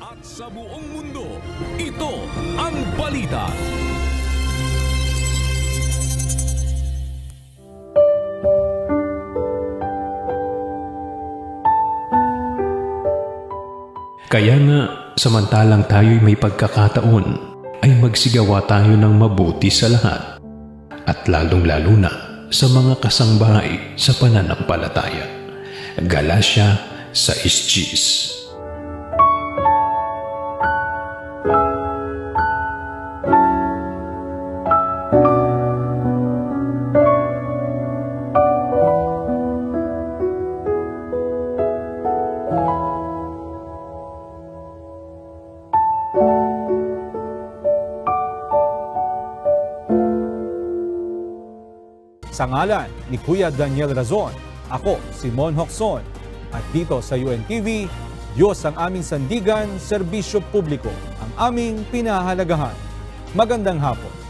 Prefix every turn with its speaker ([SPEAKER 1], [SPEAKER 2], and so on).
[SPEAKER 1] At sa buong mundo, ito ang balita.
[SPEAKER 2] Kaya nga, samantalang tayo'y may pagkakataon, ay magsigawa tayo ng mabuti sa lahat. At lalong-lalo na sa mga kasangbahay sa pananampalataya. Galatia 6:10.
[SPEAKER 3] Sa ngalan ni Kuya Daniel Razon, ako si Mon Hocson. At dito sa UNTV, Diyos ang aming sandigan, serbisyo publiko, ang aming pinahahalagahan. Magandang hapon.